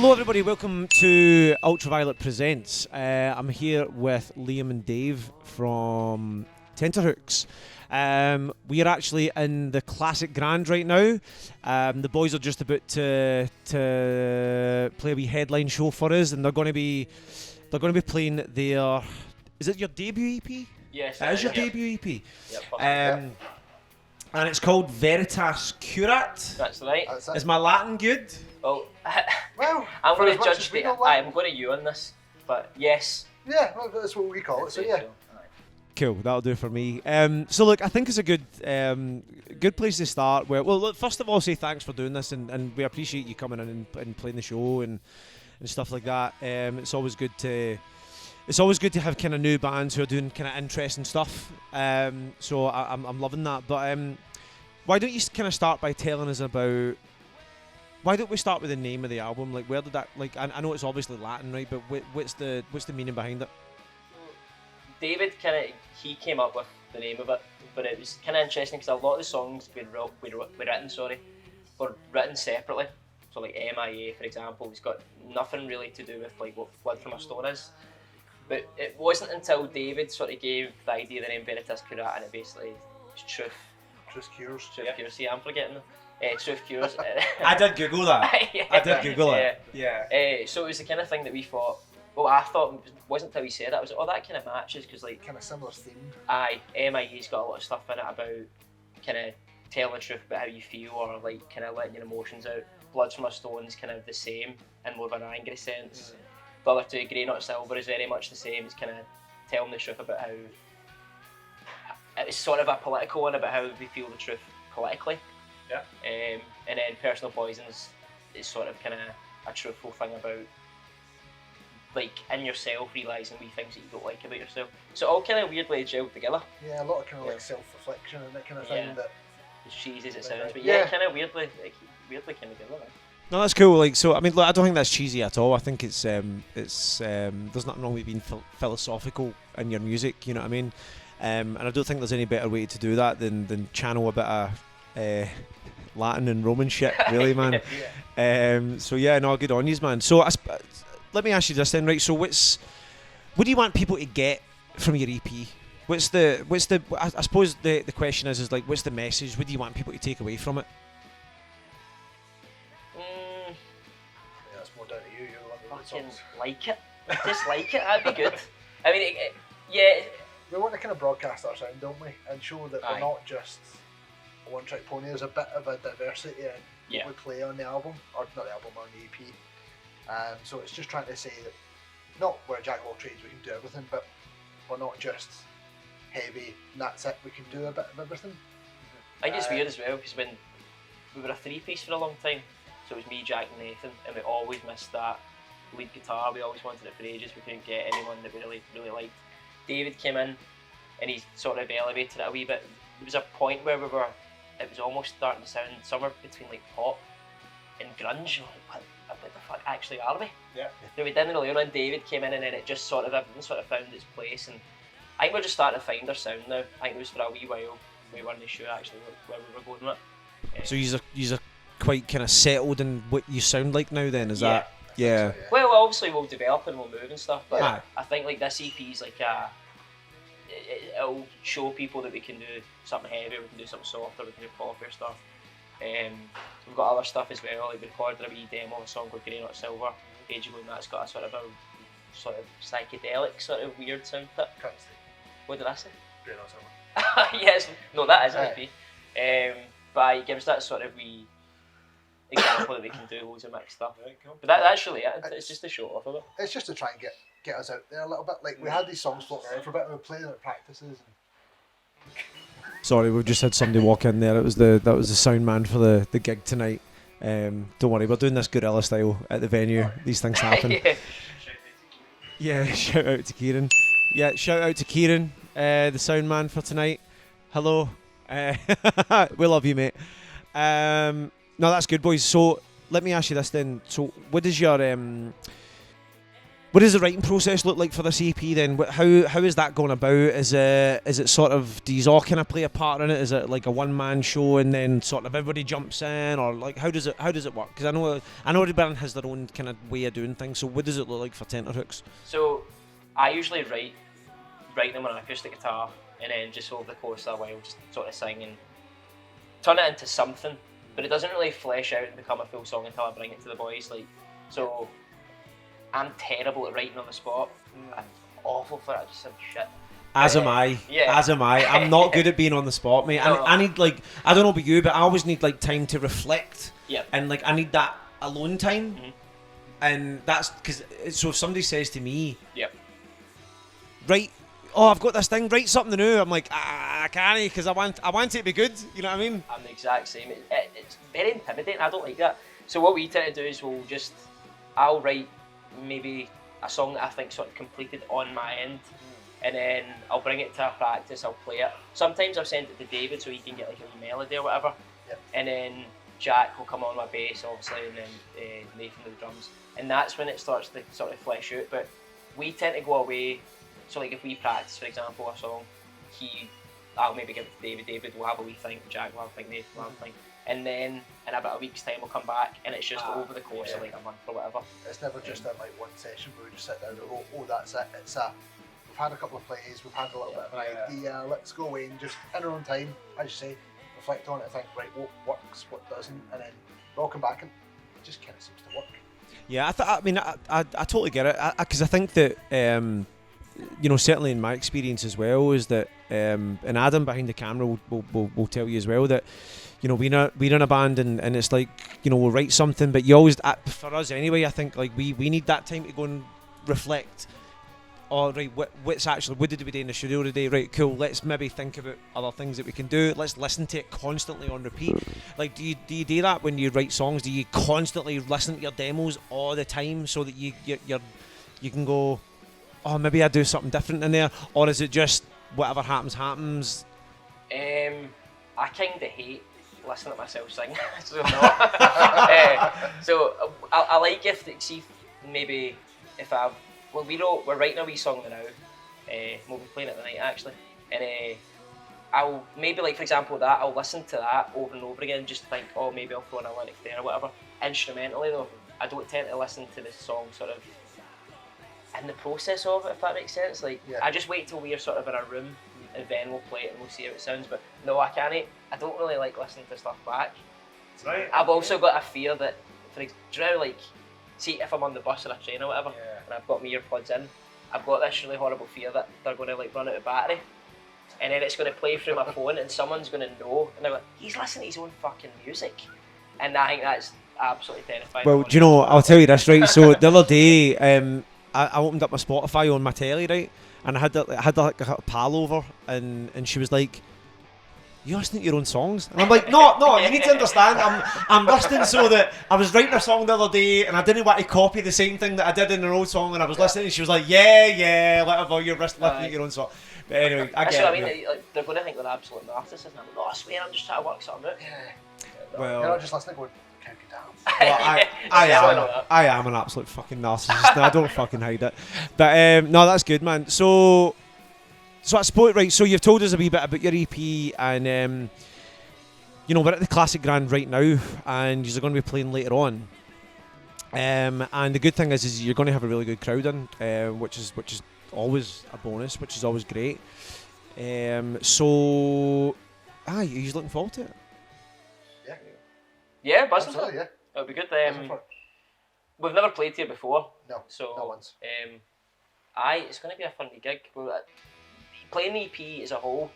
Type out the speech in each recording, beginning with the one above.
Hello everybody, welcome to Ultraviolet Presents. I'm here with Liam and Dave from Tenterhooks. We are actually in the Classic Grand right now. The boys are just about to play a wee headline show for us, and they're going to be playing their. Is it your debut EP? Yes, it is your debut EP. Yep, and it's called Veritas Curat. that's right. Is my Latin good? Well, Well, I'm for going as to much judge as we the. don't like I'm going to you on this, but yes. Yeah, well, that's what we call it. So yeah, Cool, that'll do for me. So look, I think it's a good place to start. Well, look, first of all, say thanks for doing this, and we appreciate you coming in and playing the show and stuff like that. It's always good to have kind of new bands who are doing kind of interesting stuff. So I'm loving that. But why don't you kind of start by telling us about? Why don't we start with the name of the album? Like, where did that? Like, I know it's obviously Latin, right? But what's the meaning behind it? David he came up with the name of it, but it was kind of interesting because a lot of the songs were written separately. So like MIA, for example, it's got nothing really to do with like what Blood from a Stone is. But it wasn't until David sort of gave the idea the name Veritas Curat, and it basically is truth. Truth cures. Truth cures. See, I'm forgetting them. Truth cures. I did Google that. Yeah. I did Google it. Yeah. So it was the kind of thing that we thought. Well, I thought it wasn't until he said it. I was like, oh, that kind of matches because like Kind of similar theme. MIA's got a lot of stuff in it about kind of telling the truth about how you feel or like kind of letting your emotions out. Blood from a Stone's kind of the same in more of an angry sense. The other two, Grey Not Silver, is very much the same. It's kind of telling the truth about how it's sort of a political one about how we feel the truth politically. Yeah. And then Personal Poisons is sort of kind of a truthful thing about like in yourself realising wee things that you don't like about yourself. So all kind of weirdly gelled together. Yeah, a lot of kind of like self-reflection and that kind of thing. Yeah. That As cheesy as it sounds, but Yeah. kind of weirdly came together. No, that's cool. Like, so I mean, look, I don't think that's cheesy at all. I think it's there's nothing wrong with being philosophical in your music. You know what I mean? And I don't think there's any better way to do that than channel a bit of Latin and Roman shit, really, man. So yeah, no, good on yous, man. So let me ask you this then, right? So what do you want people to get from your EP? What's the? I suppose the question is like, what's the message? What do you want people to take away from it? yeah, that's more down to you. You're the one that Fucking songs. like it. Just like it. That'd be good. I mean, yeah. We want to kind of broadcast our sound, don't we? And show that Aye. we're not just a one-trick pony. There's a bit of a diversity in Yeah. what we play on the album, or not the album, on the EP. So it's just trying to say that not we're a jack of all trades, we can do everything, but we're not just heavy and that's it. We can do a bit of everything. I think it's weird as well because when we were a three-piece for a long time, so it was me, Jack, and Nathan, and we always missed that lead guitar. We always wanted it for ages. We couldn't get anyone that we really liked. David came in and he sort of elevated it a wee bit. There was a point where it was almost starting to sound somewhere between like pop and grunge. Like, what the fuck actually are we? Yeah. So we didn't really know, and David came in and then it just sort of everything sort of found its place, and I think we're just starting to find our sound now. I think it was for a wee while we weren't sure actually where we were going with it. So you're quite kind of settled in what you sound like now. Then is that? Yeah. So, yeah. Well, obviously we'll develop and we'll move and stuff, but Yeah. I think like this EP is like it'll show people that we can do something heavier, we can do something softer, we can do poppier stuff. We've got other stuff as well, like we recorded a wee demo of a song called Grey Not Silver age ago, and that's got a sort of psychedelic sort of weird sound to it. Can't say. What did I say? Grey Not Silver. Yes, no, that is an Aye. EP. But it gives that sort of wee example that we can do loads of mixed stuff. Very cool. But that's really it. It's just a show off of it. It's just to try and get us out there a little bit. Like we had these songs floating around for a bit, and we were playing at practices. And Sorry, we've just had somebody walk in there. That was the sound man for the gig tonight. Don't worry, we're doing this guerrilla style at the venue. These things happen. Yeah. Yeah, shout out to Kieran. Yeah, shout out to Kieran, the sound man for tonight. Hello. We love you, mate. No, that's good, boys. So let me ask you this then. So what is your What does the writing process look like for this EP then? How is that going about? Is it sort of, do you all kind of play a part in it? Is it like a one man show and then sort of everybody jumps in, or like how does it work? Because I know every band has their own kind of way of doing things. So what does it look like for Tenterhooks? So I usually write them on an acoustic guitar, and then just over the course of a while just sort of sing and turn it into something. But it doesn't really flesh out and become a full song until I bring it to the boys. Like, so I'm terrible at writing on the spot. I'm awful for it. I just say shit. As am I. Yeah. As am I. I'm not good at being on the spot, mate. No. I need, like, I don't know about you, but I always need like time to reflect. Yep. And like I need that alone time. Mhm. And that's because, so if somebody says to me, Yep. right, oh, I've got this thing, write something new, I'm like, I can't, because I want it to be good. You know what I mean? I'm the exact same. It's very intimidating. I don't like that. So what we tend to do is I'll write maybe a song that I think sort of completed on my end, and then I'll bring it to a practice, I'll play it. Sometimes I'll send it to David so he can get like a wee melody or whatever. Yep. And then Jack will come on my bass, obviously, and then Nathan with the drums. And that's when it starts to sort of flesh out. But we tend to go away. So like if we practice, for example, a song, I'll maybe give it to David. David will have a wee think, Jack will have a think, Nathan will have a think. And then in about a week's time we'll come back, and it's just over the course of like a month or whatever. It's never just in like one session where we just sit down and go, oh, that's it. It's we've had a couple of plays, we've had a little bit of an idea, let's go away and just in our own time, as you say, reflect on it and think, right, what works, what doesn't, and then we'll come back and it just kind of seems to work. Yeah, I totally get it, because I think that, you know, certainly in my experience as well, is that, and Adam behind the camera will tell you as well that, you know, we're in a band and it's like, you know, we'll write something, but you always, for us anyway, I think like we need that time to go and reflect. Oh, right, what did we do in the studio today? Right, cool, let's maybe think about other things that we can do. Let's listen to it constantly on repeat. Like, do you do that when you write songs? Do you constantly listen to your demos all the time so that you can go, oh, maybe I do something different in there? Or is it just whatever happens? I kind of hate listening to myself sing, so no. So I like maybe if we're writing a wee song now, we'll be playing it tonight actually, and I'll maybe, like for example that, I'll listen to that over and over again, just think, oh, maybe I'll throw in a lyric there or whatever. Instrumentally though, I don't tend to listen to the song sort of in the process of it, if that makes sense. Like, I just wait till we're sort of in a room and then we'll play it and we'll see how it sounds. But no, I don't really like listening to stuff back. Right. I've also got a fear that, do you know, like, see if I'm on the bus or a train or whatever, and I've got my earplugs in, I've got this really horrible fear that they're going to like run out of battery, and then it's going to play through my phone and someone's going to know, and they're like, he's listening to his own fucking music. And I think that's absolutely terrifying. Well, do you know, I'll tell you this, right? So the other day, I opened up my Spotify on my telly, right? And I had like a pal over, and she was like, "You listening to your own songs?" And I'm like, "No, you need to understand. I'm listening so that I was writing a song the other day, and I didn't want to copy the same thing that I did in an old song, and I was listening." And she was like, "Yeah, whatever. You're listening to your own song." But anyway, I get it. Like, they're going to think we're absolute narcissists. And I'm like, "No, I swear, I'm just trying to work something out." Well, you're not just listening, going, "Count it down." Well, I am an absolute fucking narcissist. No, I don't fucking hide it. But no, that's good, man. So I suppose, right, so you've told us a wee bit about your EP, and you know, we're at the Classic Grand right now, and you're going to be playing later on. And the good thing is you're going to have a really good crowd in, which is always a bonus, which is always great. So you're looking forward to it? Yeah, buzzing for Absolutely, it. yeah. It'll be good. We've never played here before. No, so not once. It's going to be a fun gig. Playing the EP as a whole,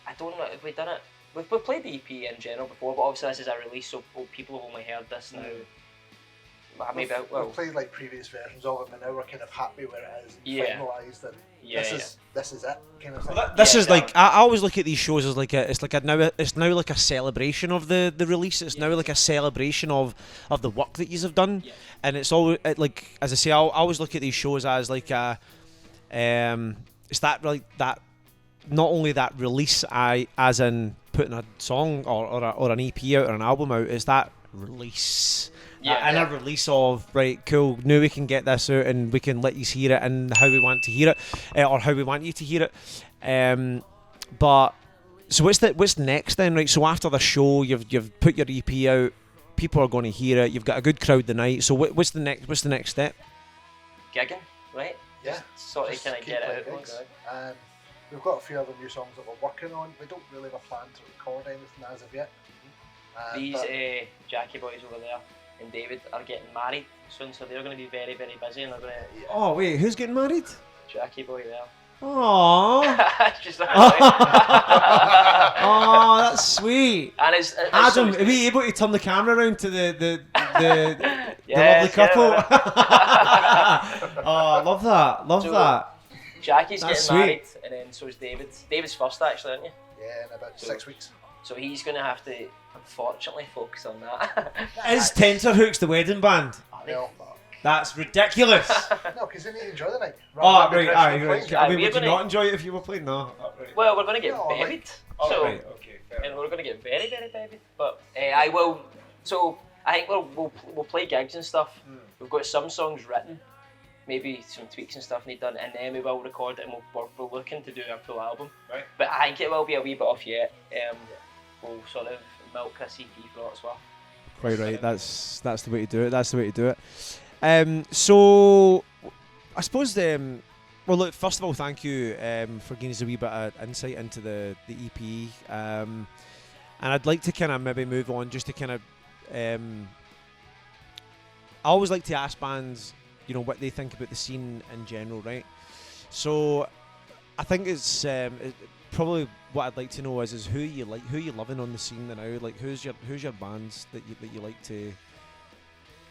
I don't know if we've done it. We've played the EP in general before, but obviously this is a release, so people have only heard this now. We've played like previous versions of it, but now we're kind of happy where it is and finalised, and this is it kind of thing. Well, this is like, I always look at these shows as like it's now like a celebration of the release. It's now like a celebration of the work that you have done, and it's all like, as I say, I always look at these shows as like a it's that, like, that, not only that release, as in putting a song or an EP out or an album out, it's that release and a release of, right, cool, now we can get this out and we can let you hear it and how we want to hear it, or how we want you to hear it. But so what's next then, right? So after the show, you've put your EP out, people are going to hear it, you've got a good crowd the night. So what's the next step? Gigging, right? Yeah. Sort of kind of get it out. We've got a few other new songs that we're working on. We don't really have a plan to record anything as of yet. These Jackie boys over there and David are getting married soon, so they're going to be very, very busy, and they're going to... Oh wait, who's getting married? Jackie boy there. Aww. Just that. Oh, that's sweet. And it's Adam, are we able to turn the camera around to the lovely couple? Oh, I love that. Love that. Jackie's That's getting married, and then so is David. David's first, actually, aren't you? Yeah, in about 6 weeks. So he's going to have to, unfortunately, focus on that. Is Tenterhooks the wedding band? No. That's ridiculous. No, because they need to enjoy the night. Oh, right, right. Aye, Would you not enjoy it if you were playing? No. Oh, right. Well, we're going to get married. So, right, okay, fair. And we're going to get very, very married. But I will. So I think we'll play gigs and stuff. We've got some songs written, maybe some tweaks and stuff need done, and then we will record it, and we're looking to do a full album. Right. But I think it will be a wee bit off yet. We'll sort of milk a EP for what it's worth. Quite right. That's the way to do it. That's the way to do it. So I suppose well, look, first of all, thank you for giving us a wee bit of insight into the EP, and I'd like to kind of maybe move on just to kind of I always like to ask bands, you know, what they think about the scene in general, right? So I think it's probably what I'd like to know is who you loving on the scene now, like who's your bands that you like to.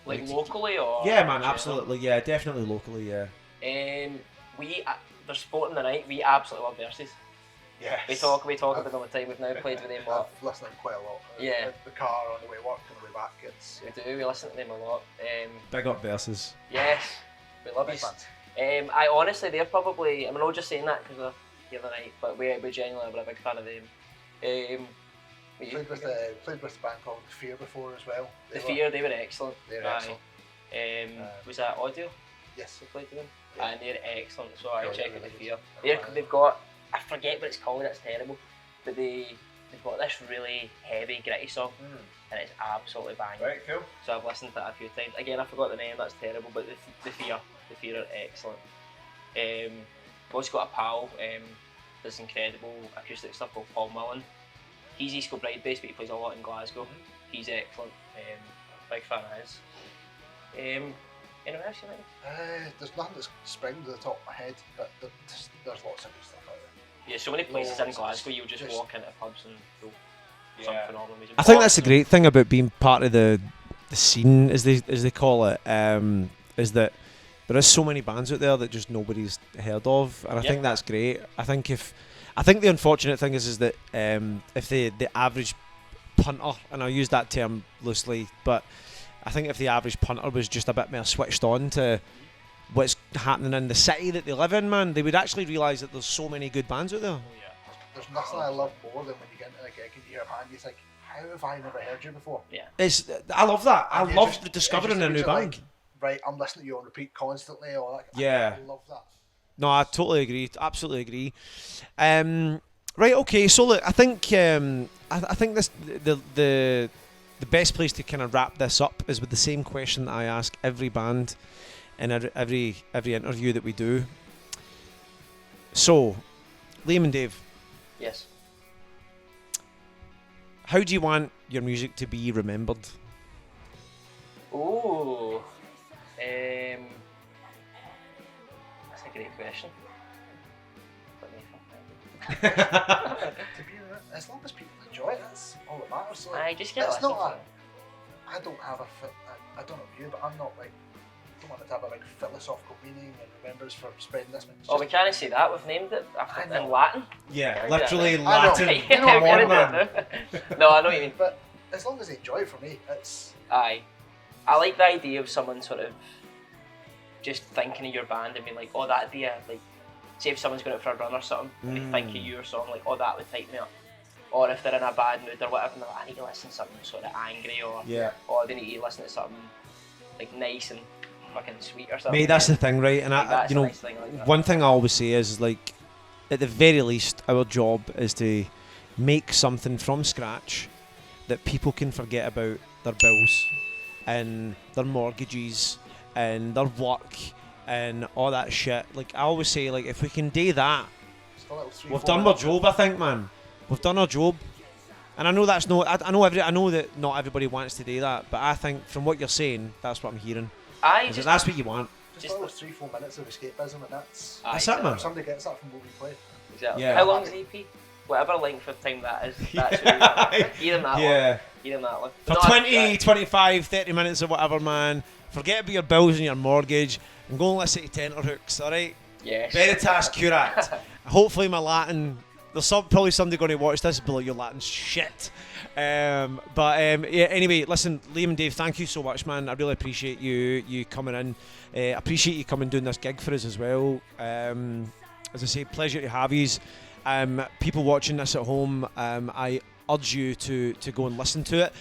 Like locally or? Yeah, man, absolutely. Yeah, definitely locally. Yeah. They're sporting the night. We absolutely love Versus. Yes. We talk about them all the time. We've now played with them a lot. I've listened to them quite a lot. Yeah. The car on the way work and the way back. We do. We listen to them a lot. Big up Versus. Yes. We love Big it. I honestly, they're probably. I'm not just saying that because they're here the night, but we genuinely are a big fan of them. Played with the band called Fear before as well. They were excellent. They were excellent. Was that Audio? Yes. We played with them? Yeah. And they're excellent, so I check out the Fear. They're They've got, I forget what it's called, it's terrible, but they've got this really heavy, gritty song, and it's absolutely banging. Right, cool. So I've listened to that a few times. Again, I forgot the name, that's terrible, but the Fear are excellent. We've also got a pal, does incredible acoustic stuff called Paul Mullen. He's East Kilbride based, but he plays a lot in Glasgow. He's excellent. Big fan of his. Anyone else you like? There's nothing that's springing to the top of my head, but there's lots of good stuff out there. Yeah, so many places in Glasgow you'll just walk into pubs and go something phenomenal. I think that's the great thing about being part of the scene, as they call it, is that there is so many bands out there that just nobody's heard of, and I think that's great. I think the unfortunate thing is that if the average punter, and I'll use that term loosely, but I think if the average punter was just a bit more switched on to what's happening in the city that they live in, man, they would actually realise that there's so many good bands out there. There's nothing I love more than when you get into a gig and you hear a band, you think, how have I never heard you before? Yeah. I love that. I love discovering a new band. Like, right, I'm listening to you on repeat constantly, or that. Yeah. I love that. No, I totally agree. Absolutely agree. Right, okay. So look, I think this the best place to kind of wrap this up is with the same question that I ask every band in every interview that we do. So, Liam and Dave. Yes. How do you want your music to be remembered? Ooh. That's a great question. As long as people enjoy it, that's all that matters. So I just get it's not I don't have I don't know you, but I'm not like, I don't want it to have a big philosophical meaning and remembrance for spreading this. We can't say that. We've named it in Latin. Yeah, literally Latin. You know what, man? No, I know what you mean. But as long as they enjoy it, for me, it's. Aye. I like the idea of someone sort of just thinking of your band and being like, oh, that'd be like, say if someone's going out for a run or something, and they think of your song, like, oh, that would type me up. Or if they're in a bad mood or whatever, and they're like, I need to listen to something sort of angry, or they need to listen to something like nice and fucking sweet or something. Mate, that's the thing, right? And Like, I, that's you a know, nice thing like that. one thing I always say is like, at the very least, our job is to make something from scratch that people can forget about their bills and their mortgages and their work and all that shit. Like I always say, like if we can do that, Just a little 3-4 we've done our minutes. job. I think, man, we've done our job. And I know that's no. I know that not everybody wants to do that, but I think from what you're saying, that's what I'm hearing. Is that that's what you want. Just a little 3-4 minutes of escapism, and that's That's it, man. if somebody gets that from what we play. Exactly. Yeah. How long's the EP? Whatever length of time that is, that's what you want. Give them that one. Yeah. Give them that one. For No, 20, 25, 30 minutes or whatever, man. Forget about your bills and your mortgage and go and listen to Tenterhooks, alright? Yes. Veritas Curat. Hopefully my Latin, there's probably somebody going to watch this but like, your Latin's shit. Yeah, anyway, listen, Liam and Dave, thank you so much, man. I really appreciate you coming in. Appreciate you coming doing this gig for us as well. As I say, pleasure to have yous. People watching this at home, I urge you to go and listen to it.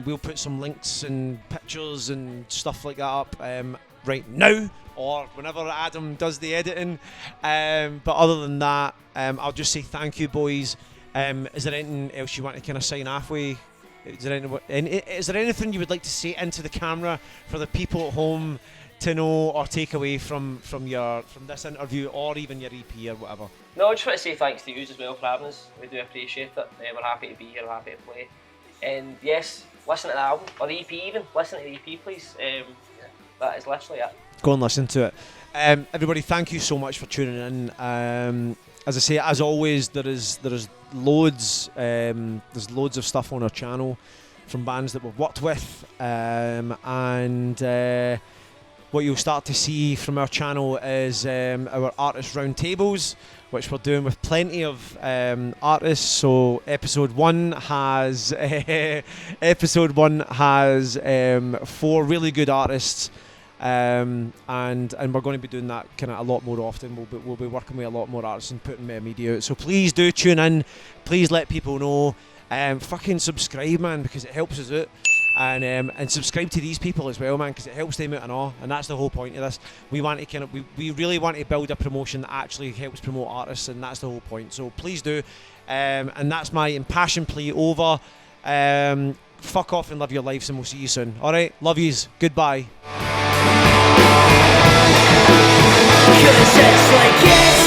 We'll put some links and pictures and stuff like that up right now or whenever Adam does the editing. But other than that, I'll just say thank you, boys. Is there anything else you want to kind of sign off with? Is there anything you would like to say into the camera for the people at home to know or take away from this interview or even your EP or whatever? No, I just want to say thanks to you as well for having us. We do appreciate it. We're happy to be here, we're happy to play. And yes, listen to the album, or the EP even. Listen to the EP, please. That is literally it. Go and listen to it. Everybody, thank you so much for tuning in. As I say, as always, there is loads. There's loads of stuff on our channel from bands that we've worked with, and what you'll start to see from our channel is our artist roundtables, which we're doing with plenty of artists. So episode one has 4 really good artists. And we're going to be doing that kind of a lot more often. We'll be working with a lot more artists and putting media out. So please do tune in. Please let people know. Fucking subscribe, man, because it helps us out. And subscribe to these people as well, man, because it helps them out and all. And that's the whole point of this. We want to we really want to build a promotion that actually helps promote artists, and that's the whole point. So please do. And that's my impassioned plea over. Fuck off and live your lives, and we'll see you soon. All right, love yous. Goodbye. 'Cause it's like it's